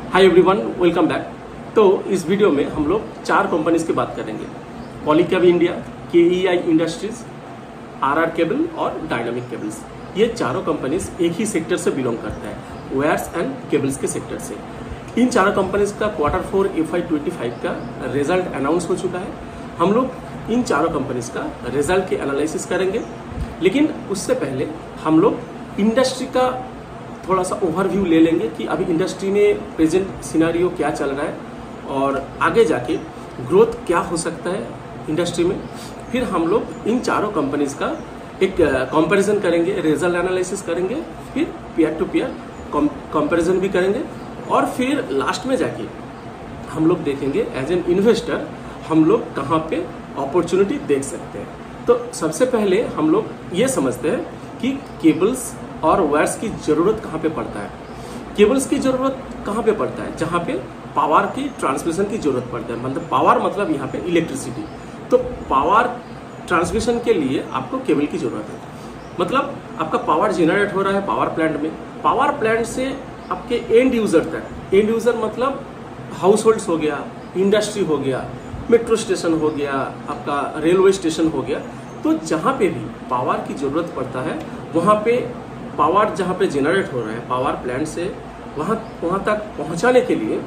Hi everyone, welcome back. तो इस video में हम लोग 4 कंपनीज की बात करेंगे। Polycab India, KEI industries, RR cable और डायनामिक केबल्स। ये चारों कंपनीज एक ही सेक्टर से बिलोंग करता है, वायर्स एंड केबल्स के सेक्टर से। इन चारों कंपनीज का Q4 FY25 का रिजल्ट अनाउंस हो चुका है। हम लोग इन चारों कंपनीज का रिजल्ट के एनालिसिस करेंगे, लेकिन उससे पहले हम लोग इंडस्ट्री का थोड़ा सा ओवरव्यू ले लेंगे कि अभी इंडस्ट्री में प्रेजेंट सिनेरियो क्या चल रहा है और आगे जाके ग्रोथ क्या हो सकता है इंडस्ट्री में। फिर हम लोग इन चारों कंपनीज का एक कंपैरिजन करेंगे, रिजल्ट एनालिसिस करेंगे, फिर पीयर टू पीयर कंपैरिजन भी करेंगे और फिर लास्ट में जाके हम लोग देखेंगे एज एन इन्वेस्टर हम लोग कहाँ पे अपॉर्चुनिटी देख सकते हैं। तो सबसे पहले हम लोग ये समझते हैं कि केबल्स और वायर्स की जरूरत कहाँ पे पड़ता है। केबल्स की जरूरत कहाँ पे पड़ता है? जहाँ पे पावर की ट्रांसमिशन की जरूरत पड़ता है। मतलब पावर मतलब यहाँ पे इलेक्ट्रिसिटी। तो पावर ट्रांसमिशन के लिए आपको केबल की जरूरत है। मतलब आपका पावर जनरेट हो रहा है पावर प्लांट में, पावर प्लांट से आपके एंड यूजर तक। एंड यूजर मतलब हाउस होल्ड्स हो गया, इंडस्ट्री हो गया, मेट्रो स्टेशन हो गया, आपका रेलवे स्टेशन हो गया। तो जहाँ पे भी पावर की जरूरत पड़ता है वहाँ पे पावर जहाँ पे जनरेट हो रहा है पावर प्लांट से वहाँ तक पहुँचाने के लिए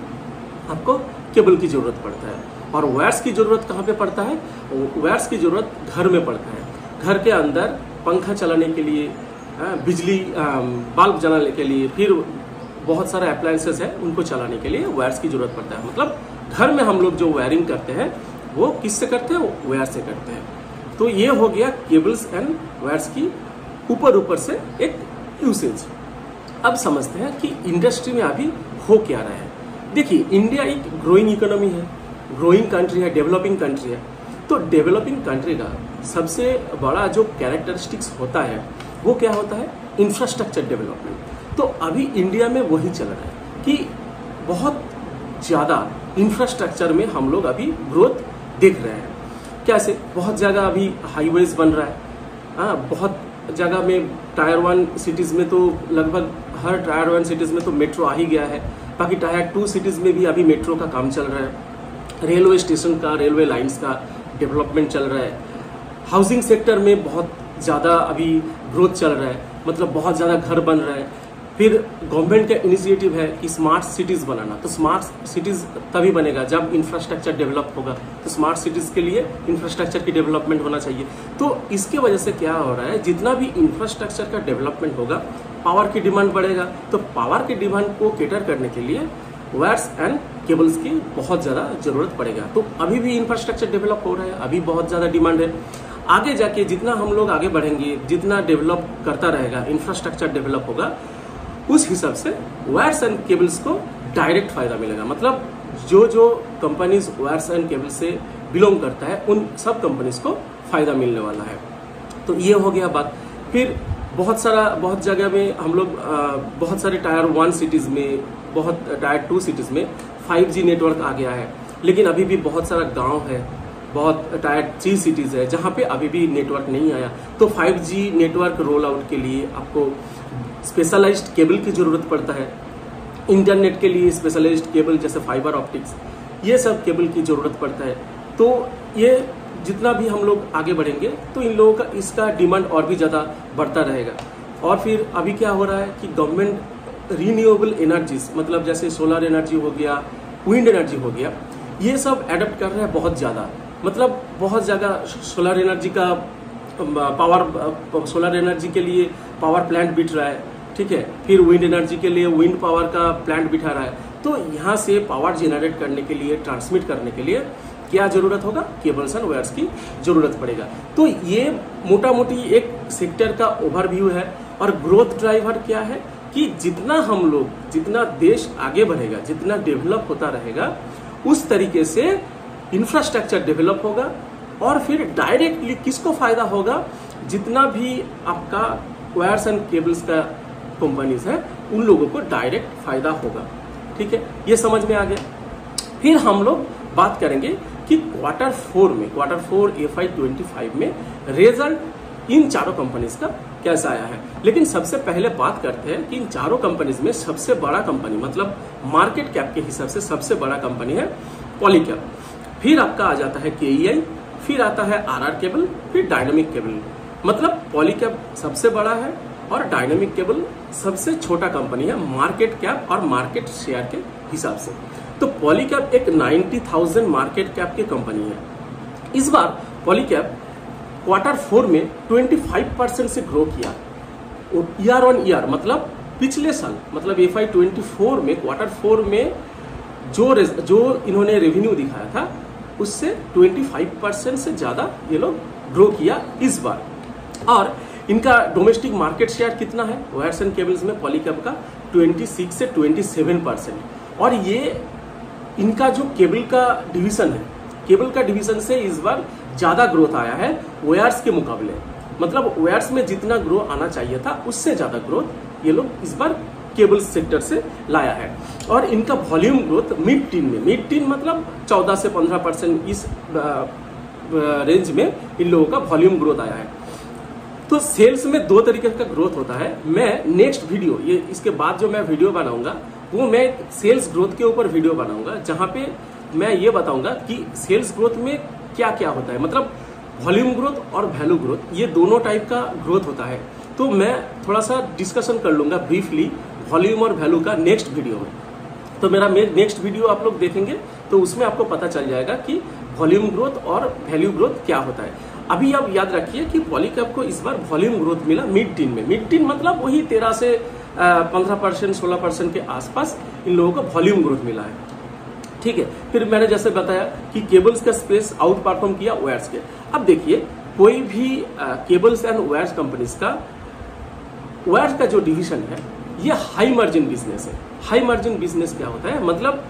आपको केबल की जरूरत पड़ता है। और वायर्स की जरूरत कहाँ पे पड़ता है? वायर्स की जरूरत घर में पड़ता है। घर के अंदर पंखा चलाने के लिए, बिजली बल्ब जलाने के लिए, फिर बहुत सारे अप्लायंसेस है उनको चलाने के लिए वायर्स की जरूरत पड़ता है। मतलब घर में हम लोग जो वायरिंग करते हैं वो किससे करते हैं? वो वायर से करते हैं। तो ये हो गया केबल्स एंड वायर्स की ऊपर से एक यूसेज। अब समझते हैं कि इंडस्ट्री में अभी हो क्या रहा है। देखिए, इंडिया एक ग्रोइंग इकोनॉमी है, ग्रोइंग कंट्री है, डेवलपिंग कंट्री है। तो डेवलपिंग कंट्री का सबसे बड़ा जो कैरेक्टरिस्टिक्स होता है वो क्या होता है? Infrastructure development. तो अभी इंडिया में वही चल रहा है कि बहुत ज़्यादा इंफ्रास्ट्रक्चर में हम लोग अभी ग्रोथ देख रहे हैं। कैसे? बहुत जगह अभी हाईवेज बन रहा है। बहुत जगह में टायर 1 सिटीज़ में तो लगभग हर टायर 1 सिटीज़ में तो मेट्रो आ ही गया है। बाकी टायर 2 सिटीज़ में भी अभी मेट्रो का काम चल रहा है। रेलवे स्टेशन का, रेलवे लाइंस का डेवलपमेंट चल रहा है। हाउसिंग सेक्टर में बहुत ज़्यादा अभी ग्रोथ चल रहा है, मतलब बहुत ज़्यादा घर बन रहा है। फिर गवर्नमेंट का इनिशिएटिव है कि स्मार्ट सिटीज़ बनाना। तो स्मार्ट सिटीज़ तभी बनेगा जब इंफ्रास्ट्रक्चर डेवलप होगा। तो स्मार्ट सिटीज़ के लिए इंफ्रास्ट्रक्चर की डेवलपमेंट होना चाहिए। तो इसके वजह से क्या हो रहा है, जितना भी इंफ्रास्ट्रक्चर का डेवलपमेंट होगा पावर की डिमांड बढ़ेगा। तो पावर की डिमांड को कैटर करने के लिए वायर्स एंड केबल्स की बहुत ज़्यादा जरूरत पड़ेगा। तो अभी भी इंफ्रास्ट्रक्चर डेवलप हो रहा है, अभी बहुत ज़्यादा डिमांड है। आगे जाके जितना हम लोग आगे बढ़ेंगे, जितना डेवलप करता रहेगा, इंफ्रास्ट्रक्चर डेवलप होगा, उस हिसाब से वायर्स एंड केबल्स को डायरेक्ट फायदा मिलेगा। मतलब जो कंपनीज वायर्स एंड केबल्स से बिलोंग करता है उन सब कंपनीज को फायदा मिलने वाला है। तो ये हो गया बात। फिर बहुत जगह में हम लोग बहुत सारे टायर 1 सिटीज में, बहुत टायर 2 सिटीज में 5G नेटवर्क आ गया है। लेकिन अभी भी बहुत सारा गांव है, बहुत टायर 3 सिटीज है जहां पे अभी भी नेटवर्क नहीं आया। तो 5G नेटवर्क रोल आउट के लिए आपको स्पेशलाइज्ड केबल की जरूरत पड़ता है। इंटरनेट के लिए स्पेशलाइज्ड केबल जैसे फाइबर ऑप्टिक्स, ये सब केबल की जरूरत पड़ता है। तो ये जितना भी हम लोग आगे बढ़ेंगे तो इन लोगों का इसका डिमांड और भी ज़्यादा बढ़ता रहेगा। और फिर अभी क्या हो रहा है कि गवर्नमेंट रिन्यूएबल एनर्जीज, मतलब जैसे सोलर एनर्जी हो गया, विंड एनर्जी हो गया, ये सब एडप्ट कर रहे हैं बहुत ज़्यादा। मतलब बहुत जगह सोलर एनर्जी का सोलर एनर्जी के लिए पावर प्लांट बिठ रहा है, ठीक है। फिर विंड एनर्जी के लिए विंड पावर का प्लांट बिठा रहा है। तो यहाँ से पावर जनरेट करने के लिए, ट्रांसमिट करने के लिए क्या जरूरत होगा? केबल्स एंड वायर्स की जरूरत पड़ेगा। तो ये मोटा मोटी एक सेक्टर का ओवरव्यू है। और ग्रोथ ड्राइवर क्या है कि जितना देश आगे बढ़ेगा, जितना डेवलप होता रहेगा, उस तरीके से इंफ्रास्ट्रक्चर डेवलप होगा। और फिर डायरेक्टली किसको फायदा होगा? जितना भी आपका वायर्स एंड केबल्स का कंपनीज है उन लोगों को डायरेक्ट फायदा होगा। ठीक है, ये समझ में आ गया। फिर हम लोग बात करेंगे कि Q4 FY25 में रिजल्ट इन चारों कंपनीज का कैसा आया है। लेकिन सबसे पहले बात करते हैं कि इन चारों कंपनीज में सबसे बड़ा कंपनी मतलब मार्केट कैप के हिसाब से सबसे बड़ा कंपनी है पॉलीकैब। फिर आपका आ जाता है KEI, फिर आता है RR केबल, फिर डायनामिक केबल। मतलब पॉलीकैब सबसे बड़ा है और डायनामिक केबल सबसे छोटा कंपनी है मार्केट कैप और मार्केट शेयर के हिसाब से। तो पॉलीकैब एक 90,000 मार्केट कैप की कंपनी है। इस बार पॉलीकैब Q4 में 25% से ग्रो किया ईयर ऑन ईयर, मतलब पिछले साल मतलब FY24 में Q4 में जो इन्होंने रेवेन्यू दिखाया था उससे 25% से ज्यादा ये लोग ग्रो किया इस बार। और इनका डोमेस्टिक मार्केट शेयर कितना है वायर्स एंड केबल्स में पॉलीकैब का 26 से 27%। और ये इनका जो केबल का डिवीजन है, केबल का डिवीजन से इस बार ज्यादा ग्रोथ आया है वायर्स के मुकाबले। मतलब वायर्स में जितना ग्रो आना चाहिए था उससे ज्यादा ग्रोथ ये लोग इस बार केबल सेक्टर से लाया है। और इनका वॉल्यूम ग्रोथ मिड टीन मतलब 14 से 15% इस रेंज में इन लोगों का वॉल्यूम ग्रोथ आया है। तो सेल्स में दो तरीके का ग्रोथ होता है। मैं नेक्स्ट वीडियो ये इसके बाद जो मैं वीडियो बनाऊंगा वो मैं सेल्स ग्रोथ के ऊपर वीडियो बनाऊंगा, जहां पे मैं ये बताऊंगा कि सेल्स ग्रोथ में क्या क्या होता है। मतलब वॉल्यूम ग्रोथ और वैल्यू ग्रोथ ये दोनों टाइप का ग्रोथ होता है। तो मैं थोड़ा सा डिस्कशन कर लूंगा ब्रीफली वॉल्यूम और वैल्यू का नेक्स्ट वीडियो में। तो मेरा नेक्स्ट वीडियो आप लोग देखेंगे तो उसमें आपको पता चल जाएगा कि वॉल्यूम ग्रोथ और वैल्यू ग्रोथ क्या होता है। अभी आप याद रखिए कि पॉलीकैब को इस बार वॉल्यूम ग्रोथ मिला मिड टीन में। मिड टीन मतलब वही 13 से 15% 16% के आसपास इन लोगों को वॉल्यूम ग्रोथ मिला है। ठीक है, फिर मैंने जैसे बताया कि केबल्स का स्पेस आउट परफॉर्म किया वायर्स के। अब देखिए कोई भी केबल्स एंड वायर्स कंपनीज का वायर्स का जो डिवीजन है ये हाई मार्जिन बिजनेस है। हाई मार्जिन बिजनेस क्या होता है, मतलब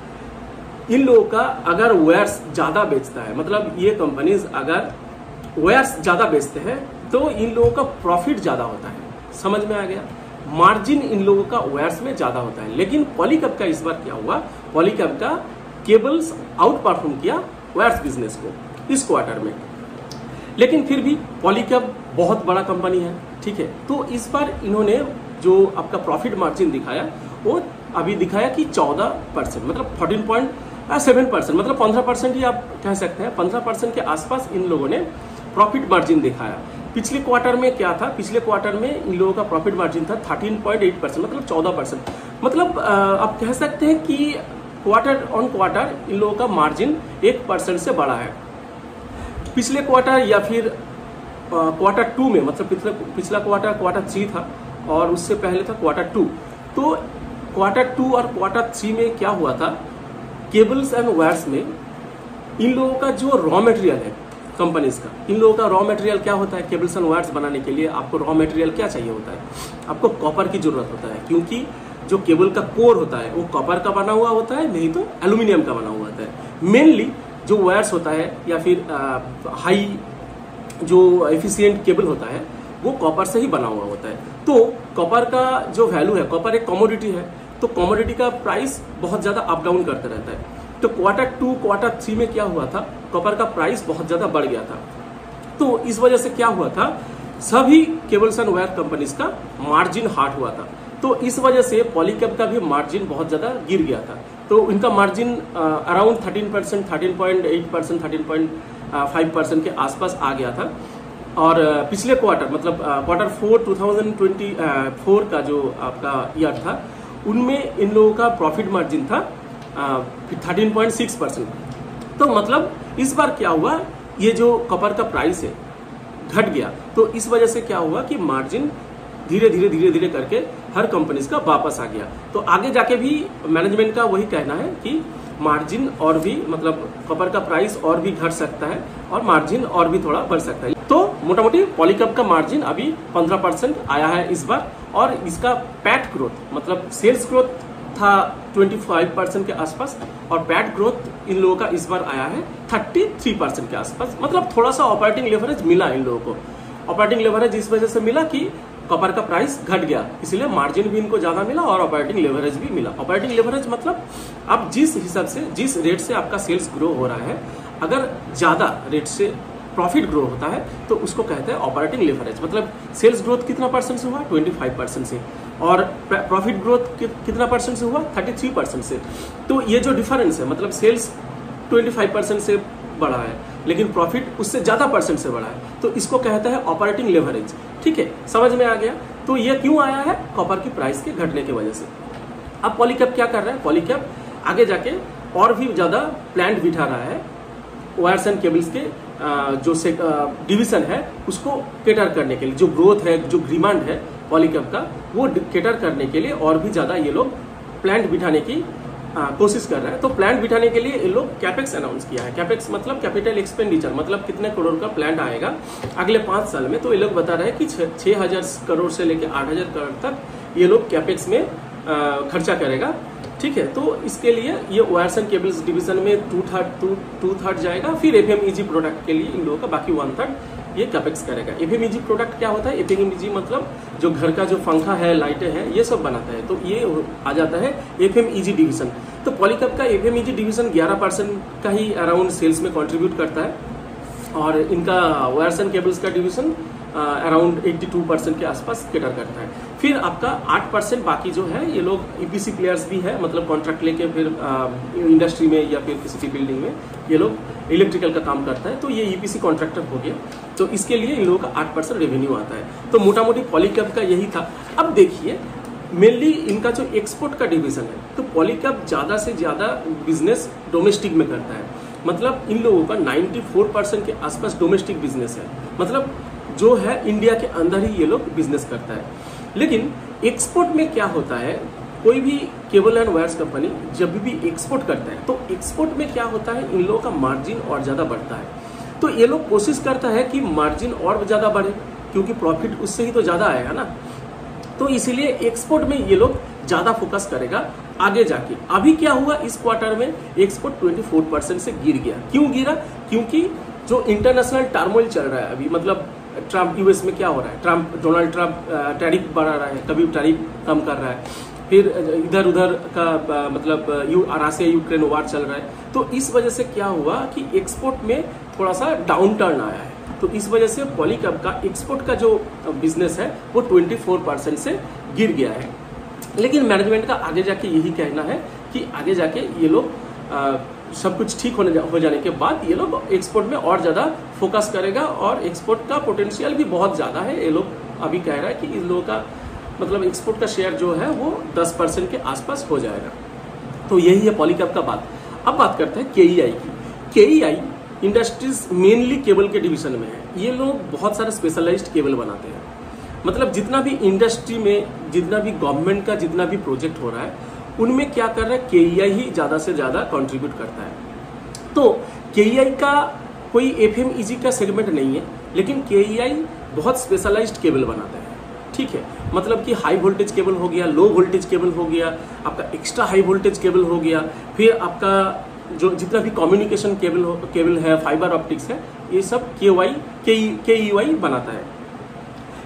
इन लोगों का अगर वायर्स ज्यादा बेचता है, मतलब ये कंपनीज अगर वायर्स ज्यादा बेचते हैं तो इन लोगों का प्रॉफिट ज्यादा होता है। समझ में आ गया, मार्जिन इन लोगों का वायर्स में ज्यादा होता है। लेकिन पॉलीकैब का इस बार क्या हुआ, पॉलीकैब का केबल्स आउट परफॉर्म किया वायर्स बिजनेस को इस क्वार्टर में। लेकिन फिर भी पॉलीकैब बहुत बड़ा कंपनी है, ठीक है। तो इस बार इन्होंने जो आपका प्रॉफिट मार्जिन दिखाया वो अभी दिखाया कि 14% मतलब 14.7% मतलब 15% ही आप कह सकते हैं। 15% के आसपास इन लोगों ने प्रॉफिट मार्जिन दिखाया। पिछले क्वार्टर में क्या था, पिछले क्वार्टर में इन लोगों का प्रॉफिट मार्जिन था 13.8% मतलब 14%। मतलब आप कह सकते हैं कि क्वार्टर ऑन क्वार्टर इन लोगों का मार्जिन 1% से बढ़ा है। पिछले क्वार्टर या फिर Q2 में, मतलब पिछला क्वार्टर 3 था और उससे पहले था Q2। तो Q2 और Q3 में क्या हुआ था, केबल्स एंड वायर्स में इन लोगों का जो रॉ मटेरियल है कंपनीज का, इन लोगों का रॉ मटेरियल क्या होता है, केबल्स एंड वायर्स बनाने के लिए आपको रॉ मटेरियल क्या चाहिए होता है, आपको कॉपर की जरूरत होता है। क्योंकि जो केबल का कोर होता है वो कॉपर का बना हुआ होता है, नहीं तो एल्यूमिनियम का बना हुआ होता है। मेनली जो वायर्स होता है या फिर हाई जो एफिशिएंट केबल होता है वो कॉपर से ही बना हुआ होता है। तो कॉपर का जो वैल्यू है, कॉपर एक कमोडिटी है, तो कमोडिटी का प्राइस बहुत ज्यादा अप डाउन करते रहता है। तो Q2 Q3 में क्या हुआ था, कॉपर का प्राइस बहुत ज्यादा बढ़ गया था। तो इस वजह से क्या हुआ था, सभी केबल्स एंड वायर कंपनीज का मार्जिन हार्ड हुआ था। तो इस वजह से पॉलीकैब का भी मार्जिन बहुत ज्यादा गिर गया था। तो इनका मार्जिन अराउंड 13%, 13.8%, 13.5% के आसपास आ गया था। और पिछले क्वार्टर मतलब Q4 2024 का जो आपका ईयर था उनमें इन लोगों का प्रॉफिट मार्जिन था 13.6%। तो मतलब इस बार क्या हुआ, ये जो कॉपर का प्राइस है घट गया, तो इस वजह से क्या हुआ कि मार्जिन धीरे धीरे करके हर कंपनीज का वापस आ गया। तो आगे जाके भी मैनेजमेंट का वही कहना है कि मार्जिन और भी मतलब कॉपर का प्राइस और भी घट सकता है और मार्जिन और भी थोड़ा बढ़ सकता है। तो मोटा मोटी पॉलीकैब का मार्जिन अभी 15% आया है इस बार। और इसका पैट ग्रोथ मतलब सेल्स ग्रोथ था 25% के आसपास और पैट ग्रोथ इन लोगों का इस बार आया है 33% के आसपास। मतलब थोड़ा सा ऑपरेटिंग लेवरेज मिला इन लोगों को। ऑपरेटिंग लेवरेज इस वजह से मिला कि कॉपर का प्राइस घट गया, इसलिए मार्जिन भी इनको ज्यादा मिला और ऑपरेटिंग लेवरेज भी मिला। ऑपरेटिंग लेवरेज मतलब आप जिस हिसाब से जिस रेट से आपका सेल्स ग्रो हो रहा है, अगर ज्यादा रेट से प्रॉफिट ग्रो होता है तो उसको कहते हैं ऑपरेटिंग लेवरेज। मतलब सेल्स ग्रोथ कितना परसेंट से हुआ, 25% से, और प्रॉफिट ग्रोथ कितना परसेंट से हुआ, 33% से। तो ये जो डिफरेंस है, मतलब सेल्स 25% से बढ़ा है लेकिन प्रॉफिट उससे ज्यादा परसेंट से बढ़ा है, तो इसको कहता है ऑपरेटिंग लेवरेज। ठीक है, समझ में आ गया। तो ये क्यों आया है, कॉपर की प्राइस के घटने की वजह से। अब पॉलीकैब क्या कर रहा है, पॉलीकैब आगे जाके और भी ज्यादा प्लांट बिठा रहा है वायर्स एंड केबल्स के जो डिवीजन है उसको केटर करने के लिए। जो ग्रोथ है, जो डिमांड है पॉलीकैब का, वो केटर करने के लिए और भी ज्यादा ये लोग प्लांट बिठाने की कोशिश कर रहा है। तो प्लांट बिठाने के लिए ये लोग कैपेक्स अनाउंस किया है। कैपेक्स मतलब कैपिटल एक्सपेंडिचर, मतलब कितने करोड़ का प्लांट आएगा अगले 5 साल में। तो ये लोग बता रहे हैं कि 6,000 करोड़ से लेकर 8,000 करोड़ तक ये लोग कैपेक्स में खर्चा करेगा। ठीक है, तो इसके लिए ये वायर्स एंड केबल्स डिवीजन में 2/3 जाएगा। फिर एफएमईजी प्रोडक्ट के लिए इन लोगों का बाकी 1/3 ये कैपेक्स करेगा। एफएमईजी प्रोडक्ट क्या होता है, एफएमईजी मतलब जो घर का जो पंखा है, लाइटें हैं, ये सब बनाता है, तो ये आ जाता है एफएमईजी डिवीजन। तो पॉलीकैब का एफएमईजी डिवीजन 11% का ही अराउंड सेल्स में कंट्रीब्यूट करता है और इनका वायर्स एंड केबल्स का डिवीजन अराउंड 82% के आसपास केटर करता है। फिर आपका 8% बाकी जो है ये लोग ईपीसी प्लेयर्स भी है, मतलब कॉन्ट्रैक्ट लेके फिर इंडस्ट्री में या फिर किसी भी बिल्डिंग में ये लोग इलेक्ट्रिकल का काम करता है, तो ये ईपीसी कॉन्ट्रैक्टर हो गया। तो इसके लिए इन लोगों का 8% रेवेन्यू आता है। तो मोटा मोटी पॉलीकैब का यही था। अब देखिए मेनली इनका जो एक्सपोर्ट का डिवीजन है, तो पॉलीकैब ज्यादा से ज्यादा बिजनेस डोमेस्टिक में करता है। मतलब इन लोगों का 94% के आसपास डोमेस्टिक बिजनेस है, मतलब जो है इंडिया के अंदर ही ये लोग बिजनेस करता है। लेकिन एक्सपोर्ट में क्या होता है, कोई भी केबल एंड वायर्स कंपनी जब भी एक्सपोर्ट करता है तो एक्सपोर्ट में क्या होता है, इन लोगों का मार्जिन और ज्यादा बढ़ता है। तो ये लोग कोशिश करता है कि मार्जिन और ज्यादा बढ़े, क्योंकि प्रॉफिट उससे ही तो ज्यादा आएगा ना। तो इसीलिए एक्सपोर्ट में ये लोग ज्यादा फोकस करेगा आगे जाके। अभी क्या हुआ, इस क्वार्टर में एक्सपोर्ट 24% से गिर गया। क्यों गिरा, क्योंकि जो इंटरनेशनल टर्मोइल चल रहा है अभी, मतलब ट्रम्प, यूएस में क्या हो रहा है, डोनाल्ड ट्रम्प टैरिफ बढ़ा रहा है, कभी टैरिफ कम कर रहा है, फिर इधर उधर का मतलब रसिया यूक्रेन वार चल रहा है। तो इस वजह से क्या हुआ कि एक्सपोर्ट में थोड़ा सा डाउन टर्न आया है। तो इस वजह से पॉलीकैब का एक्सपोर्ट का जो बिजनेस है वो 24% से गिर गया है। लेकिन मैनेजमेंट का आगे जाके यही कहना है कि आगे जाके ये लोग सब कुछ ठीक हो जाने के बाद ये लोग एक्सपोर्ट में और ज्यादा फोकस करेगा और एक्सपोर्ट का पोटेंशियल भी बहुत ज्यादा है। ये लोग अभी कह रहा है कि इन लोगों का मतलब एक्सपोर्ट का शेयर जो है वो 10% के आसपास हो जाएगा। तो यही है पॉलीकैब का बात। अब बात करते हैं केईआई की। केईआई इंडस्ट्रीज मेनली केबल के डिवीजन में है। ये लोग बहुत सारे स्पेशलाइज्ड केबल बनाते हैं, मतलब जितना भी इंडस्ट्री में, जितना भी गवर्नमेंट का जितना भी प्रोजेक्ट हो रहा है उनमें क्या कर रहा है, केईआई ही ज्यादा से ज्यादा कंट्रीब्यूट करता है। तो केईआई का कोई एफएमईजी का सेगमेंट नहीं है, लेकिन केईआई बहुत स्पेशलाइज्ड केबल बनाता है। ठीक है, मतलब कि हाई वोल्टेज केबल हो गया, लो वोल्टेज केबल हो गया, आपका एक्स्ट्रा हाई वोल्टेज केबल हो गया, फिर आपका जो जितना भी कम्युनिकेशन केबल है, फाइबर ऑप्टिक्स है, ये सब केईआई बनाता है।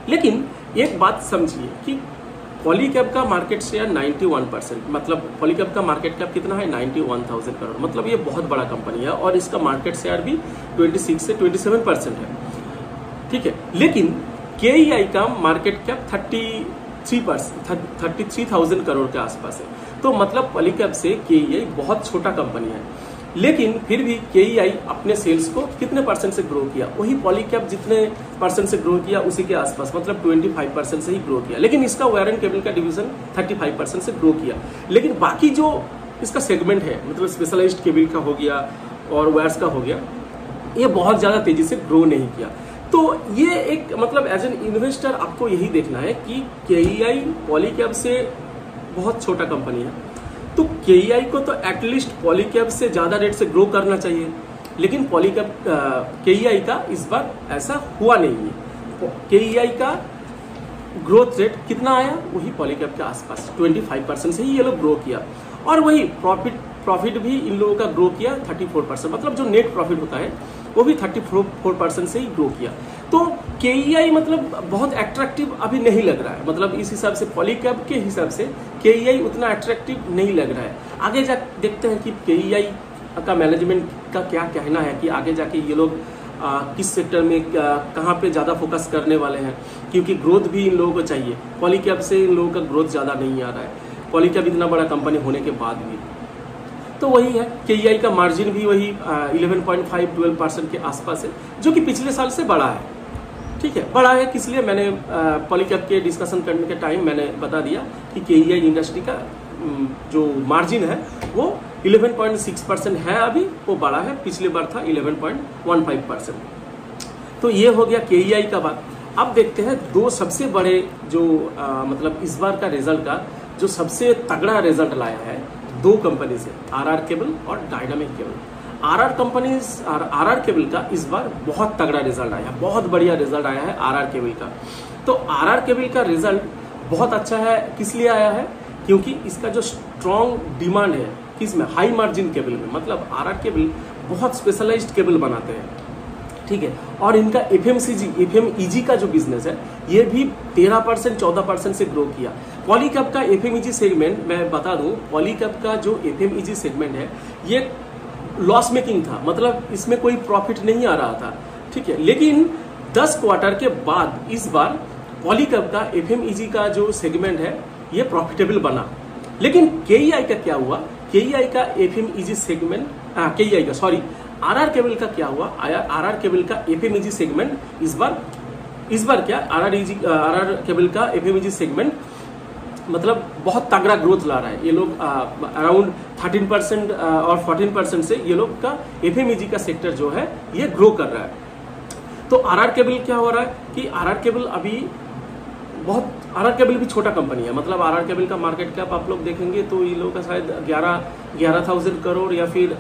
लेकिन एक बात समझिए कि पॉलीकैब का मार्केट शेयर 91%, मतलब पॉलीकैब का मार्केट कैप कितना है, 91,000 करोड़, मतलब ये बहुत बड़ा कंपनी है और इसका मार्केट शेयर भी 26 से 27% है। ठीक है, लेकिन केईआई का मार्केट कैप 33,000 करोड़ के आसपास है। तो मतलब पॉलीकैब से केईआई बहुत छोटा कंपनी है, लेकिन फिर भी केईआई अपने सेल्स को कितने परसेंट से ग्रो किया, वही पॉलीकैब जितने परसेंट से ग्रो किया उसी के आसपास, मतलब 25% से ही ग्रो किया। लेकिन इसका वायर एंड केबल का डिवीजन 35% से ग्रो किया। लेकिन बाकी जो इसका सेगमेंट है, मतलब स्पेशलाइज्ड केबल का हो गया और वायर्स का हो गया, ये बहुत ज्यादा तेजी से ग्रो नहीं किया। तो ये एक मतलब एज एन इन्वेस्टर आपको यही देखना है कि केईआई पॉलीकैब से बहुत छोटा कंपनी है, तो केईआई को तो एटलीस्ट पॉलीकैब से ज्यादा रेट से ग्रो करना चाहिए। लेकिन केईआई का इस बार ऐसा हुआ नहीं है। केईआई का ग्रोथ रेट कितना आया, वही पॉलीकैब के आसपास 25% से ही ये लोग ग्रो किया। और वही प्रॉफिट भी इन लोगों का ग्रो किया 34%, मतलब जो नेट प्रॉफिट होता है वो भी 34% से ही ग्रो किया। तो केईआई मतलब बहुत अट्रैक्टिव अभी नहीं लग रहा है, मतलब इस हिसाब से पॉलीकैब के हिसाब से केईआई उतना अट्रैक्टिव नहीं लग रहा है। आगे जा देखते हैं कि केईआई का मैनेजमेंट का क्या कहना है कि आगे जाके ये लोग किस सेक्टर में कहाँ पे ज़्यादा फोकस करने वाले हैं, क्योंकि ग्रोथ भी इन लोगों को चाहिए। पॉलीकैब से इन लोगों का ग्रोथ ज़्यादा नहीं आ रहा है, पॉलीकैब इतना बड़ा कंपनी होने के बाद भी। तो वही है, KEI का मार्जिन भी वही 11.5-12% के आसपास है, जो कि पिछले साल से बड़ा है। ठीक है, बड़ा है किस लिए, मैंने पॉलीकैब के डिस्कशन करने के टाइम मैंने बता दिया कि KEI इंडस्ट्री का जो मार्जिन है वो 11.6% है, अभी वो बड़ा है, पिछले बार था 11.15%। तो ये हो गया KEI का बात। अब देखते हैं दो सबसे बड़े जो मतलब इस बार का रिजल्ट का जो सबसे तगड़ा रिजल्ट लाया है दो कंपनी से, RR केबल और डायनामिक केबल। RR केबल का इस बार बहुत तगड़ा रिजल्ट आया, बहुत बढ़िया रिजल्ट आया है RR केबल का। तो RR केबल का रिजल्ट बहुत अच्छा है, किस लिए आया है, क्योंकि इसका जो स्ट्रॉन्ग डिमांड है किसमें, हाई मार्जिन केबल में। मतलब RR केबल बहुत स्पेशलाइज्ड केबल बनाते हैं, ठीक है। और इनका FMEG का जो बिजनेस है ये भी 13% 14% से ग्रो किया। पॉलीकैब का FMEG सेगमेंट मैं बता दूं, पॉलीकैब का जो FMEG सेगमेंट है ये लॉस मेकिंग था, मतलब इसमें कोई प्रॉफिट नहीं आ रहा था, ठीक है। लेकिन 10 क्वार्टर के बाद इस बार पॉलीकैब का FMEG का जो सेगमेंट है ये प्रॉफिटेबल बना। लेकिन KEI का क्या हुआ, KEI का FMEG सेगमेंट KEI का सॉरी RR केबल का क्या हुआ, RR केबल का FMEG सेगमेंट इस बार क्या RR केबल का FMEG सेगमेंट मतलब बहुत तगड़ा ग्रोथ ला रहा है। ये लोग अराउंड 13% और 14% से ये लोग का FMEG का सेक्टर जो है ये ग्रो कर रहा है। तो RR केबल क्या हो रहा है कि RR केबल अभी बहुत, RR केबल भी छोटा कंपनी है, मतलब RR केबल का मार्केट कैप आप लोग देखेंगे तो ये लोग का शायद 11,000 करोड़ या फिर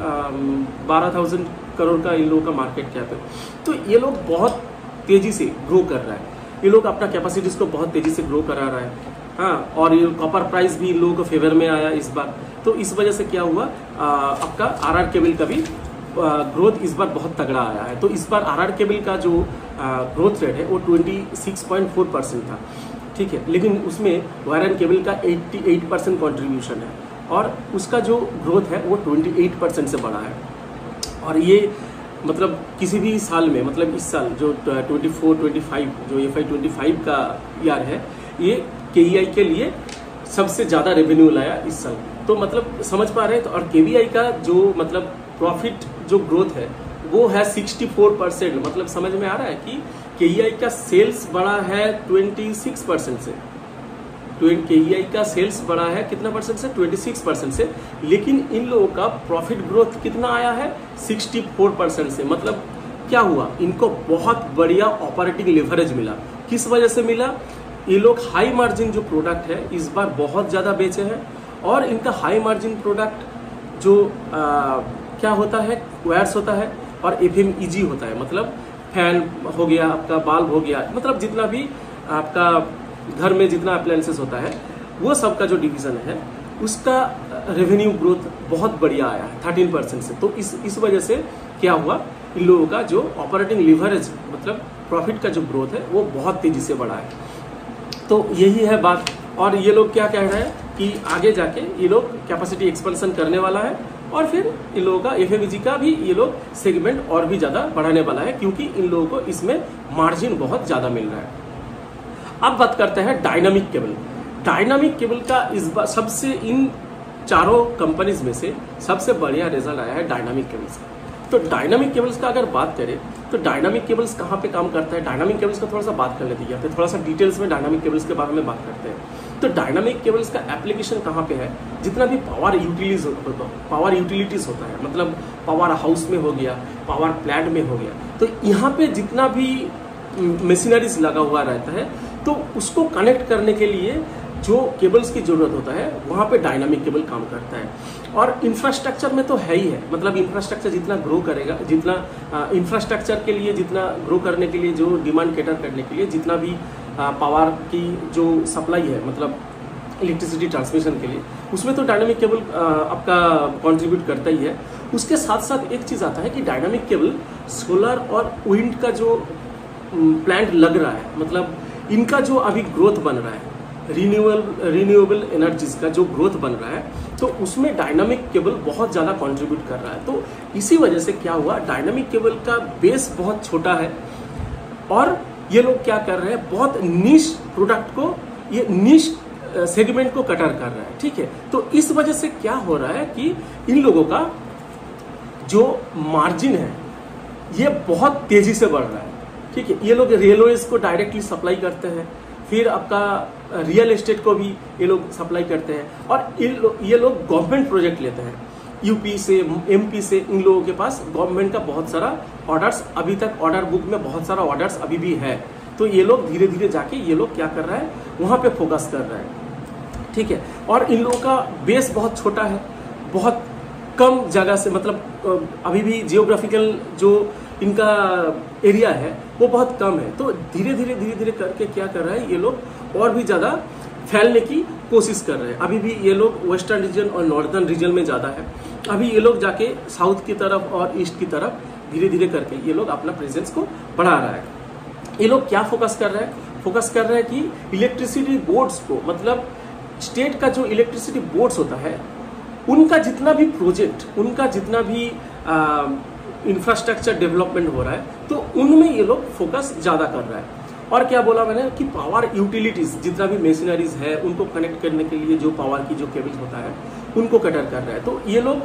12,000 करोड़ का इन लोगों का मार्केट कैप है। तो ये लोग बहुत तेजी से ग्रो कर रहा है, ये लोग अपना कैपेसिटीज को बहुत तेजी से ग्रो करा रहा है। हाँ, और ये कॉपर प्राइस भी इन लोगों को फेवर में आया इस बार। तो इस वजह से क्या हुआ, आपका RR केबल का भी ग्रोथ इस बार बहुत तगड़ा आया है। तो इस बार RR केबल का जो ग्रोथ रेट है वो 26.4% था, ठीक है। लेकिन उसमें वायर एंड केबल का 88% कॉन्ट्रीब्यूशन है और उसका जो ग्रोथ है वो 28% से बढ़ा है। और ये मतलब किसी भी साल में, मतलब इस साल जो 24-25 जो FY25 का ईयर है, ये KEI के लिए सबसे ज़्यादा रेवेन्यू लाया इस साल। तो मतलब समझ पा रहे हैं। तो और KEI का जो मतलब प्रॉफिट जो ग्रोथ है वो है 64%। मतलब समझ में आ रहा है कि KEI का सेल्स बढ़ा है 26% से, KEI का सेल्स बढ़ा है कितना परसेंट से, 26% से। लेकिन इन लोगों का प्रॉफिट ग्रोथ कितना आया है, 64% से। मतलब क्या हुआ, इनको बहुत बढ़िया ऑपरेटिंग लेवरेज मिला। किस वजह से मिला, ये लोग हाई मार्जिन जो प्रोडक्ट है इस बार बहुत ज़्यादा बेचे हैं। और इनका हाई मार्जिन प्रोडक्ट जो क्या होता है, वायर्स होता है और FMEG होता है। मतलब फैन हो गया, आपका बाल्ब हो गया, मतलब जितना भी आपका घर में जितना अप्लायंसेस होता है वो सब का जो डिवीजन है उसका रेवेन्यू ग्रोथ बहुत बढ़िया आया है 13% से। तो इस वजह से क्या हुआ, इन लोगों का जो ऑपरेटिंग लिवरेज मतलब प्रॉफिट का जो ग्रोथ है वो बहुत तेजी से बढ़ा है। तो यही है बात। और ये लोग क्या कह रहे हैं कि आगे जाके ये लोग कैपेसिटी एक्सपेंशन करने वाला है और फिर इन लोगों का FMEG का भी ये लोग सेगमेंट और भी ज़्यादा बढ़ाने वाला है, क्योंकि इन लोगों को इसमें मार्जिन बहुत ज़्यादा मिल रहा है। अब बात करते हैं डायनामिक केबल। डायनामिक केबल का इस बार सबसे, इन चारों कंपनीज में से सबसे बढ़िया रिजल्ट आया है डायनामिक केबल्स का। तो डायनामिक केबल्स का अगर बात करें तो डायनामिक केबल्स कहाँ पे काम करता है, डायनामिक केबल्स का थोड़ा सा बात कर लेते हैं, या फिर थोड़ा सा डिटेल्स में डायनामिक केबल्स के बारे में बात करते हैं। तो डायनामिक केबल्स का एप्लीकेशन कहाँ पे है, जितना भी पावर यूटिलिटीज होता है, मतलब पावर हाउस में हो गया, पावर प्लांट में हो गया, तो यहाँ पे जितना भी मशीनरीज लगा हुआ रहता है तो उसको कनेक्ट करने के लिए जो केबल्स की जरूरत होता है वहाँ पे डायनामिक केबल काम करता है। और इंफ्रास्ट्रक्चर में तो है ही है, मतलब इंफ्रास्ट्रक्चर जितना ग्रो करेगा, जितना इंफ्रास्ट्रक्चर के लिए जितना ग्रो करने के लिए, जो डिमांड कैटर करने के लिए जितना भी पावर की जो सप्लाई है, मतलब इलेक्ट्रिसिटी ट्रांसमिशन के लिए, उसमें तो डायनामिक केबल आपका कंट्रीब्यूट करता ही है। उसके साथ साथ एक चीज़ आता है कि डायनामिक केबल सोलर और विंड का जो प्लांट लग रहा है, मतलब इनका जो अभी ग्रोथ बन रहा है, रिन्यूएबल एनर्जीज का जो ग्रोथ बन रहा है, तो उसमें डायनामिक केबल बहुत ज़्यादा कंट्रीब्यूट कर रहा है। तो इसी वजह से क्या हुआ, डायनामिक केबल का बेस बहुत छोटा है और ये लोग क्या कर रहे हैं, बहुत निश प्रोडक्ट को, ये निश सेगमेंट को कटर कर रहा है। ठीक है, तो इस वजह से क्या हो रहा है कि इन लोगों का जो मार्जिन है ये बहुत तेजी से बढ़ रहा है। ठीक है, ये लोग रेलवेज को डायरेक्टली सप्लाई करते हैं, फिर आपका रियल एस्टेट को भी ये लोग सप्लाई करते हैं और ये लोग गवर्नमेंट प्रोजेक्ट लेते हैं यूपी से, एमपी से। इन लोगों के पास गवर्नमेंट का बहुत सारा ऑर्डर्स, अभी तक ऑर्डर बुक में बहुत सारा ऑर्डर्स अभी भी है। तो ये लोग धीरे धीरे जाके ये लोग क्या कर रहा है, वहां पे फोकस कर रहा है। ठीक है, और इन लोगों का बेस बहुत छोटा है, बहुत कम जगह से, मतलब अभी भी जियोग्राफिकल जो इनका एरिया है वो बहुत कम है। तो धीरे धीरे करके क्या कर रहा है, ये लोग और भी ज्यादा फैलने की कोशिश कर रहे हैं। अभी भी ये लोग वेस्टर्न रीजन और नॉर्दर्न रीजन में ज्यादा है, अभी ये लोग जाके साउथ की तरफ और ईस्ट की तरफ धीरे धीरे करके ये लोग अपना प्रेजेंस को बढ़ा रहा है। ये लोग क्या फोकस कर रहे हैं, फोकस कर रहे हैं कि इलेक्ट्रिसिटी बोर्ड्स को, मतलब स्टेट का जो इलेक्ट्रिसिटी बोर्ड्स होता है उनका जितना भी प्रोजेक्ट, उनका जितना भी इंफ्रास्ट्रक्चर डेवलपमेंट हो रहा है, तो उनमें ये लोग फोकस ज्यादा कर रहा है। और क्या बोला मैंने कि पावर यूटिलिटीज, जितना भी मशीनरीज है उनको कनेक्ट करने के लिए जो पावर की जो केबल होता है उनको कटर कर रहा है। तो ये लोग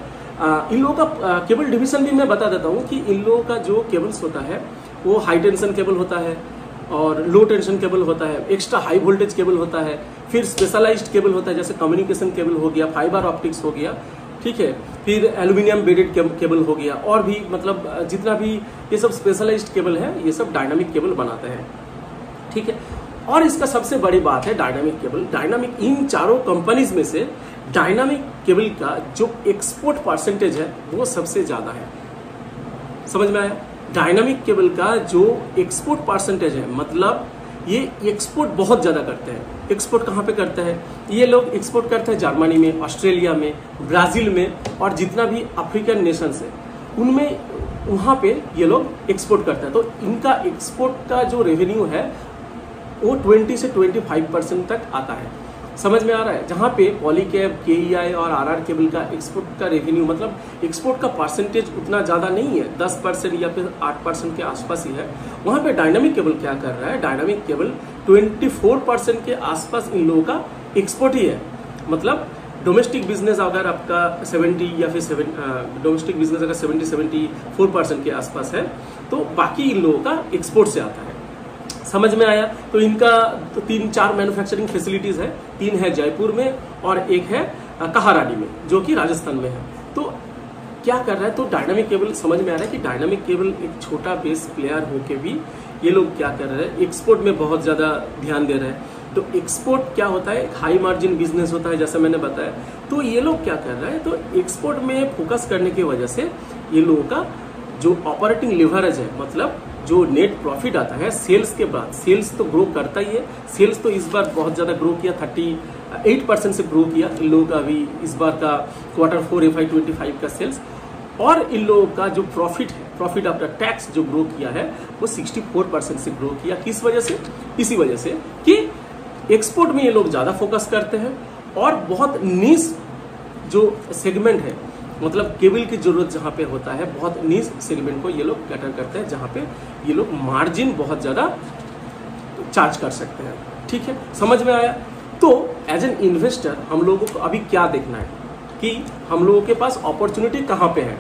इन लोगों का केबल डिवीजन भी मैं बता देता हूँ कि इन लोगों का जो केबल्स होता है वो हाई टेंशन केबल होता है और लो टेंशन केबल होता है, एक्स्ट्रा हाई वोल्टेज केबल होता है, फिर स्पेशलाइज्ड केबल होता है जैसे कम्युनिकेशन केबल हो गया, फाइबर ऑप्टिक्स हो गया। ठीक है, फिर एल्यूमिनियम बेडेड केबल हो गया, और भी मतलब जितना भी ये सब स्पेशलाइज्ड केबल है ये सब डायनामिक केबल बनाते हैं। ठीक है, और इसका सबसे बड़ी बात है डायनामिक केबल। डायनामिक, इन चारों कंपनीज में से डायनामिक केबल का जो एक्सपोर्ट परसेंटेज है वो सबसे ज्यादा है। समझ में आया? डायनामिक केबल का जो एक्सपोर्ट परसेंटेज है, मतलब ये एक्सपोर्ट बहुत ज्यादा करते हैं। एक्सपोर्ट कहाँ पे करते हैं, ये लोग एक्सपोर्ट करते हैं जर्मनी में, ऑस्ट्रेलिया में, ब्राजील में, और जितना भी अफ्रीकन नेशंस है उनमें, वहां पे ये लोग एक्सपोर्ट करते हैं। तो इनका एक्सपोर्ट का जो रेवेन्यू है वो 20 से 25% तक आता है। समझ में आ रहा है? जहाँ पे पॉलीकैब, केईआई और आरआर केबल का एक्सपोर्ट का रेवेन्यू, मतलब एक्सपोर्ट का परसेंटेज उतना ज़्यादा नहीं है, 10% या फिर 8% के आसपास ही है। वहाँ पे डायनामिक केबल क्या कर रहा है, डायनामिक केबल 24% के आसपास इन लोगों का एक्सपोर्ट ही है। मतलब डोमेस्टिक बिजनेस अगर आपका 70 या फिर डोमेस्टिक बिजनेस अगर 70-74% के आसपास है, तो बाकी इन लोगों का एक्सपोर्ट से आता है। समझ में आया? तो इनका तो 3-4 मैन्युफैक्चरिंग फैसिलिटीज है, 3 है जयपुर में और एक है कहाराडी में जो कि राजस्थान में है। तो क्या कर रहा है, तो डायनामिक केबल, समझ में आ रहा है कि डायनामिक केबल एक छोटा बेस प्लेयर होके भी ये लोग क्या कर रहे हैं, एक्सपोर्ट में बहुत ज्यादा ध्यान दे रहे हैं। तो एक्सपोर्ट क्या होता है, हाई मार्जिन बिजनेस होता है जैसे मैंने बताया। तो ये लोग क्या कर रहे हैं, तो एक्सपोर्ट में फोकस करने की वजह से ये लोगों का जो ऑपरेटिंग लिवरेज है, मतलब जो नेट प्रॉफिट आता है सेल्स के बाद, सेल्स तो ग्रो करता ही है। सेल्स तो इस बार बहुत ज्यादा ग्रो किया, 38% से ग्रो किया इन लोगों का अभी इस बार का Q4 FY25 का सेल्स। और इन लोगों का जो प्रॉफिट है, प्रॉफिट आफ्टर टैक्स जो ग्रो किया है वो 64% से ग्रो किया। किस वजह से? इसी वजह से कि एक्सपोर्ट में ये लोग ज्यादा फोकस करते हैं और बहुत नीश जो सेगमेंट है, मतलब केबल की जरूरत जहां पे होता है, बहुत नीश सेगमेंट को ये लोग कैटर करते हैं, जहां पे ये लोग मार्जिन बहुत ज्यादा चार्ज कर सकते हैं। ठीक है, समझ में आया? तो एज एन इन्वेस्टर हम लोगों को अभी क्या देखना है कि हम लोगों के पास अपॉर्चुनिटी कहां पे है।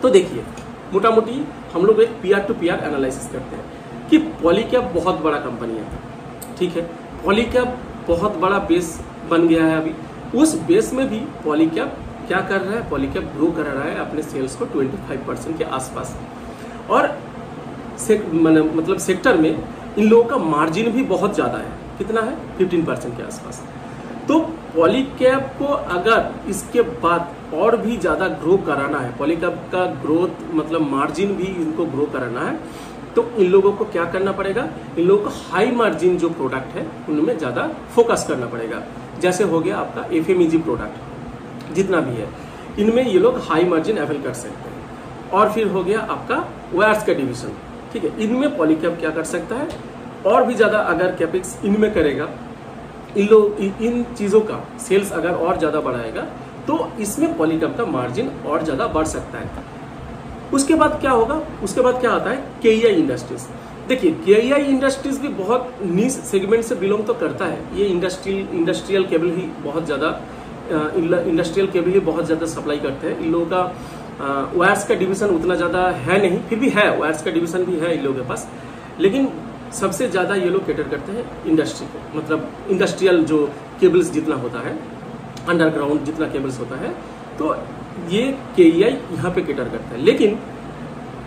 तो देखिए, मोटा मोटी हम लोग एक पीआर टू पीआर एनालिसिस करते हैं कि पॉलीकैब बहुत बड़ा कंपनी है। ठीक है, पॉलीकैब बहुत बड़ा बेस बन गया है। अभी उस बेस में भी पॉलीकैब क्या कर रहा है, पॉलीकैब ग्रो कर रहा है अपने सेल्स को 25% के आसपास। और मतलब सेक्टर में इन लोगों का मार्जिन भी बहुत ज्यादा है। कितना है? 15% के आसपास। तो पॉलीकैब को अगर इसके बाद और भी ज्यादा ग्रो कराना है, पॉलीकैब का ग्रोथ मतलब मार्जिन भी इनको ग्रो कराना है, तो इन लोगों को क्या करना पड़ेगा, इन लोगों को हाई मार्जिन जो प्रोडक्ट है उनमें ज्यादा फोकस करना पड़ेगा। जैसे हो गया आपका FMEG प्रोडक्ट जितना भी है, इनमें ये लोग हाई मार्जिन अवेल कर सकते हैं। और फिर हो गया आपका वायर्स का डिवीजन। ठीक है, इनमें पॉलीकैब क्या कर सकता है, और भी ज्यादा अगर कैपेक्स इनमें करेगा, इन चीजों का सेल्स अगर और ज्यादा बढ़ाएगा, तो इसमें पॉलीकैब का मार्जिन और ज़्यादा बढ़ सकता है। उसके बाद क्या होगा, उसके बाद क्या आता है केईआई इंडस्ट्रीज। देखिए केईआई इंडस्ट्रीज भी बहुत नीच सेगमेंट से बिलोंग तो करता है। ये इंडस्ट्रियल केबल ही बहुत ज़्यादा सप्लाई करते हैं। इन लोगों का वायर्स का डिवीजन उतना ज़्यादा है नहीं, फिर भी है, वायर्स का डिवीजन भी है इन लोगों के पास, लेकिन सबसे ज़्यादा ये लोग कैटर करते हैं इंडस्ट्री को, मतलब इंडस्ट्रियल जो केबल्स जितना होता है, अंडरग्राउंड जितना केबल्स होता है, तो ये केईआई यहाँ पे कैटर करता है। लेकिन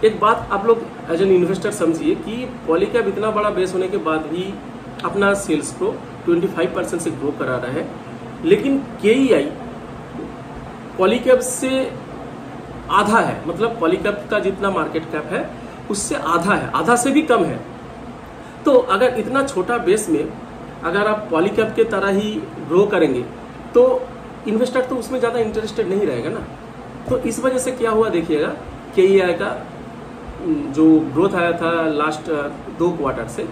एक बात आप लोग एज एन इन्वेस्टर समझिए कि पॉलीकैब इतना बड़ा बेस होने के बाद भी अपना सेल्स को 25% से ग्रो करा रहा है, लेकिन केईआई पॉलीकैब से आधा है, मतलब पॉलीकैब का जितना मार्केट कैप है उससे आधा है, आधा से भी कम है। तो अगर इतना छोटा बेस में अगर आप पॉलीकैब के तरह ही ग्रो करेंगे तो इन्वेस्टर तो उसमें ज़्यादा इंटरेस्टेड नहीं रहेगा ना। तो इस वजह से क्या हुआ देखिएगा, केईआई का जो ग्रोथ आया था लास्ट 2 क्वार्टर से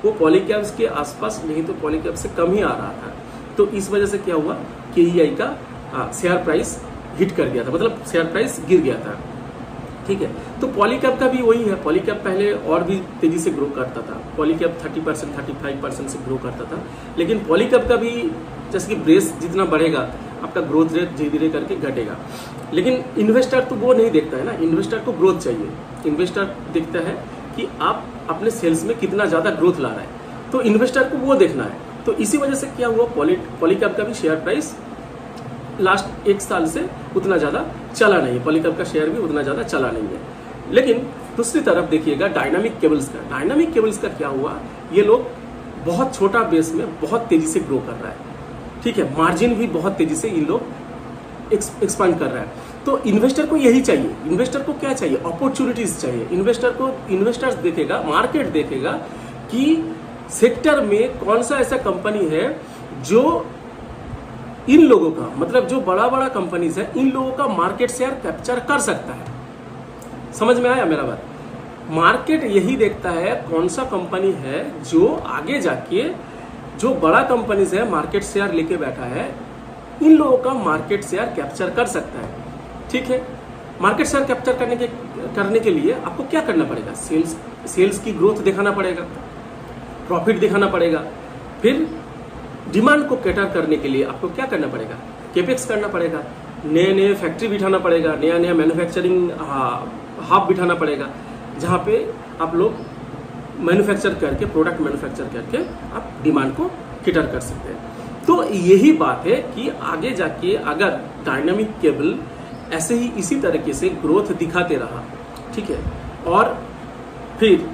वो पॉलीकैब्स के आसपास नहीं तो पॉलीकैब से कम ही आ रहा था। तो इस वजह से क्या हुआ, केईआई का शेयर प्राइस हिट कर गया था, मतलब शेयर प्राइस गिर गया था। ठीक है, तो पॉलीकैब का भी वही है। पॉलीकैब पहले और भी तेजी से ग्रो करता था, पॉलीकैब 30% 35% से ग्रो करता था, लेकिन पॉलीकैब का भी जैसे कि बेस जितना बढ़ेगा आपका ग्रोथ रेट धीरे धीरे करके घटेगा। लेकिन इन्वेस्टर तो वो नहीं देखता है ना, इन्वेस्टर को ग्रोथ चाहिए। इन्वेस्टर देखता है कि आप अपने सेल्स में कितना ज़्यादा ग्रोथ ला रहा है, तो इन्वेस्टर को वो देखना है। तो इसी वजह से क्या हुआ, पॉलीकैब का भी शेयर प्राइस लास्ट 1 साल से उतना ज़्यादा चला नहीं है, पॉलीकैब का शेयर भी उतना ज़्यादा चला नहीं है। लेकिन दूसरी तरफ देखिएगा डायनामिक केबल्स का, डायनामिक केबल्स का क्या हुआ, ये लोग बहुत छोटा बेस में बहुत तेजी से ग्रो कर रहा है। ठीक है, मार्जिन भी बहुत तेजी से ये लोग एक्सपांड कर रहा है। तो इन्वेस्टर को यही चाहिए, इन्वेस्टर को क्या चाहिए, अपॉर्चुनिटीज चाहिए। इन्वेस्टर्स देखेगा, मार्केट देखेगा कि सेक्टर में कौन सा ऐसा कंपनी है जो इन लोगों का, मतलब जो बड़ा बड़ा कंपनीज है, इन लोगों का मार्केट शेयर कैप्चर कर सकता है। समझ में आया मेरा बात? मार्केट यही देखता है कौन सा कंपनी है जो आगे जाके जो बड़ा कंपनीज है मार्केट शेयर लेके बैठा है, इन लोगों का मार्केट शेयर कैप्चर कर सकता है। ठीक है, मार्केट शेयर कैप्चर करने के लिए आपको क्या करना पड़ेगा, सेल्स की ग्रोथ दिखाना पड़ेगा, प्रॉफिट दिखाना पड़ेगा। फिर डिमांड को कैटर करने के लिए आपको क्या करना पड़ेगा, केपेक्स करना पड़ेगा, नए फैक्ट्री बिठाना पड़ेगा, नया मैन्युफैक्चरिंग हब बिठाना पड़ेगा, जहाँ पे आप लोग मैन्युफैक्चर करके, प्रोडक्ट मैन्युफैक्चर करके आप डिमांड को कैटर कर सकते हैं। तो यही बात है कि आगे जाके अगर डायनामिक केबल ऐसे ही इसी तरीके से ग्रोथ दिखाते रहा, ठीक है, और फिर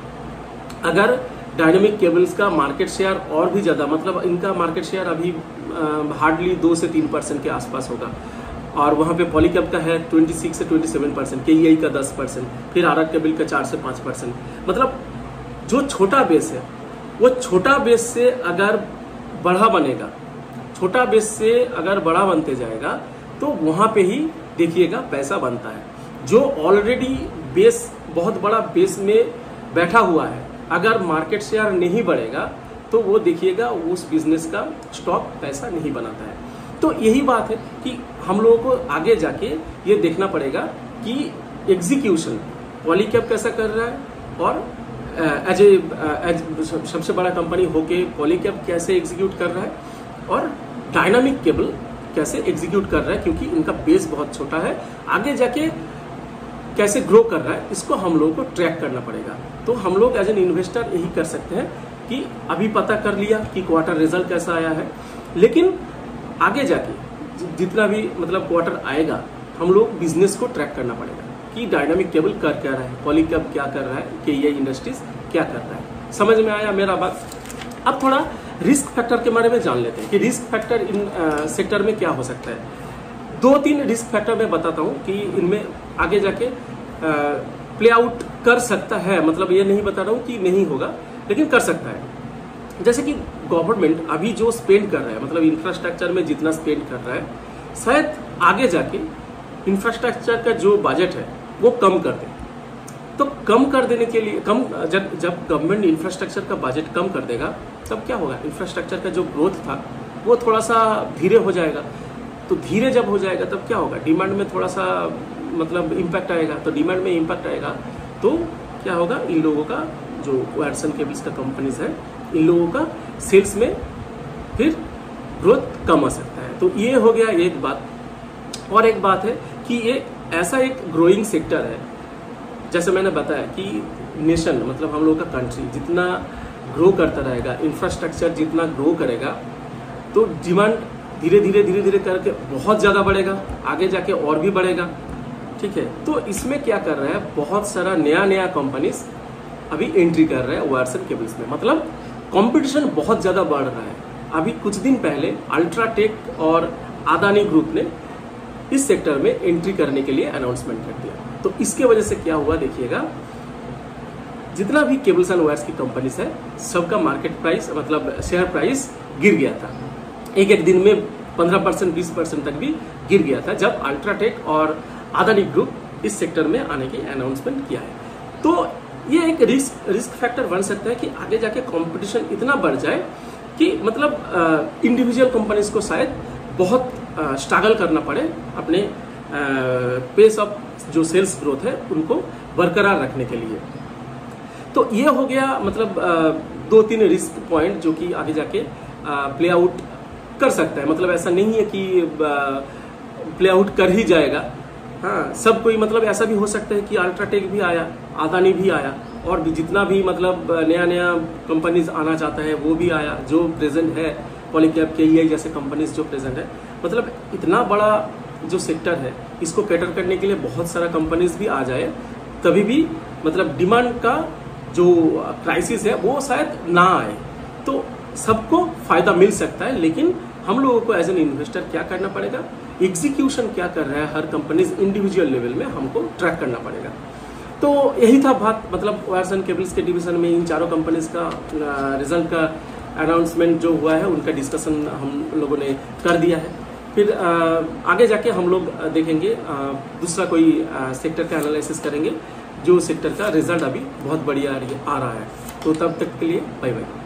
अगर डायनामिक केबल्स का मार्केट शेयर और भी ज़्यादा, मतलब इनका मार्केट शेयर अभी हार्डली 2 से 3% के आसपास होगा, और वहाँ पे पॉलीकैब का है 26 से 27%, केईआई का 10%, फिर आरआर केबल का 4 से 5%। मतलब जो छोटा बेस है वो छोटा बेस से अगर बड़ा बनेगा, छोटा बेस से अगर बड़ा बनते जाएगा तो वहाँ पे ही देखिएगा पैसा बनता है। जो ऑलरेडी बेस, बहुत बड़ा बेस में बैठा हुआ है, अगर मार्केट शेयर नहीं बढ़ेगा तो वो देखिएगा उस बिजनेस का स्टॉक पैसा नहीं बनाता है। तो यही बात है कि हम लोगों को आगे जाके ये देखना पड़ेगा कि एग्जीक्यूशन पॉलीकैब कैसा कर रहा है, और एज सबसे बड़ा कंपनी होके पॉलीकैब कैसे एग्जीक्यूट कर रहा है, और डायनामिक केबल कैसे एग्जीक्यूट कर रहा है, क्योंकि इनका बेस बहुत छोटा है। आगे जाके कैसे ग्रो कर रहा है, इसको हम लोगों को ट्रैक करना पड़ेगा। तो हम लोग एज एन इन्वेस्टर यही कर सकते हैं कि अभी पता कर लिया कि क्वार्टर रिजल्ट कैसा आया है, लेकिन आगे जाके जितना भी मतलब क्वार्टर आएगा, हम लोग बिजनेस को ट्रैक करना पड़ेगा कि डायनामिक केबल कर क्या रहा है, पॉलीकैब क्या कर रहा है, केईआई इंडस्ट्रीज क्या कर रहा है। समझ में आया मेरा बात? अब थोड़ा रिस्क फैक्टर के बारे में जान लेते हैं कि रिस्क फैक्टर इन सेक्टर में क्या हो सकता है। 2-3 रिस्क फैक्टर मैं बताता हूँ कि इनमें आगे जाके प्ले आउट कर सकता है, मतलब ये नहीं बता रहा हूँ कि नहीं होगा, लेकिन कर सकता है। जैसे कि गवर्नमेंट अभी जो स्पेंड कर रहा है, मतलब इंफ्रास्ट्रक्चर में जितना स्पेंड कर रहा है, शायद आगे जाके इंफ्रास्ट्रक्चर का जो बजट है वो कम कर दे। तो कम कर देने के लिए जब गवर्नमेंट इंफ्रास्ट्रक्चर का बजट कम कर देगा, तब क्या होगा, इंफ्रास्ट्रक्चर का जो ग्रोथ था वो थोड़ा सा धीरे हो जाएगा। तो धीरे जब हो जाएगा तब क्या होगा, डिमांड में थोड़ा सा मतलब इम्पैक्ट आएगा। तो डिमांड में इम्पैक्ट आएगा तो क्या होगा, इन लोगों का जो वायर्स एंड केबल्स का कंपनीज है, इन लोगों का सेल्स में फिर ग्रोथ कम आ सकता है। तो ये हो गया एक बात। और एक बात है कि ये ऐसा एक ग्रोइंग सेक्टर है, जैसे मैंने बताया कि नेशन मतलब हम लोगों का कंट्री जितना ग्रो करता रहेगा, इंफ्रास्ट्रक्चर जितना ग्रो करेगा, तो डिमांड धीरे धीरे करके बहुत ज़्यादा बढ़ेगा, आगे जाके और भी बढ़ेगा। ठीक है, तो इसमें क्या कर रहा है, बहुत सारा नया कंपनीज अभी एंट्री कर रहा है वायर्स एंड केबल्स में, मतलब कंपटीशन बहुत ज़्यादा बढ़ रहा है। अभी कुछ दिन पहले अल्ट्राटेक और अदानी ग्रुप ने इस सेक्टर में एंट्री करने के लिए अनाउंसमेंट कर दिया। तो इसके वजह से क्या हुआ देखिएगा, जितना भी केबल्स एंड वायर्स की कंपनीज है, सबका मार्केट प्राइस मतलब शेयर प्राइस गिर गया था। एक दिन में 15% 20% तक भी गिर गया था जब अल्ट्राटेक और अदानी ग्रुप इस सेक्टर में आने की अनाउंसमेंट किया है। तो ये एक रिस्क फैक्टर बन सकता है कि आगे जाके कंपटीशन इतना बढ़ जाए कि मतलब इंडिविजुअल कंपनीज को शायद बहुत स्ट्रगल करना पड़े अपने पेस ऑफ जो सेल्स ग्रोथ है उनको बरकरार रखने के लिए। तो ये हो गया मतलब 2-3 रिस्क पॉइंट जो कि आगे जाके प्ले आउट कर सकता है। मतलब ऐसा नहीं है कि प्ले आउट कर ही जाएगा। हाँ, सब कोई मतलब ऐसा भी हो सकता है कि अल्ट्राटेक भी आया, अदानी भी आया, और भी जितना भी मतलब नया कंपनीज आना चाहता है वो भी आया, जो प्रेजेंट है पॉलीकैब KEI जैसे कंपनीज जो प्रेजेंट है। मतलब इतना बड़ा जो सेक्टर है इसको कैटर करने के लिए बहुत सारा कंपनीज भी आ जाए, तभी भी मतलब डिमांड का जो क्राइसिस है वो शायद ना आए। तो सबको फायदा मिल सकता है, लेकिन हम लोगों को एज एन इन्वेस्टर क्या करना पड़ेगा, एग्जीक्यूशन क्या कर रहा है हर कंपनीज इंडिविजुअल लेवल में हमको ट्रैक करना पड़ेगा। तो यही था बात, मतलब वायर्स एंड केबल्स के डिवीजन में इन चारों कंपनीज का रिजल्ट का अनाउंसमेंट जो हुआ है उनका डिस्कशन हम लोगों ने कर दिया है। फिर आगे जाके हम लोग देखेंगे दूसरा कोई सेक्टर का एनालिसिस करेंगे जो सेक्टर का रिजल्ट अभी बहुत बढ़िया आ रहा है। तो तब तक के लिए बाय बाय।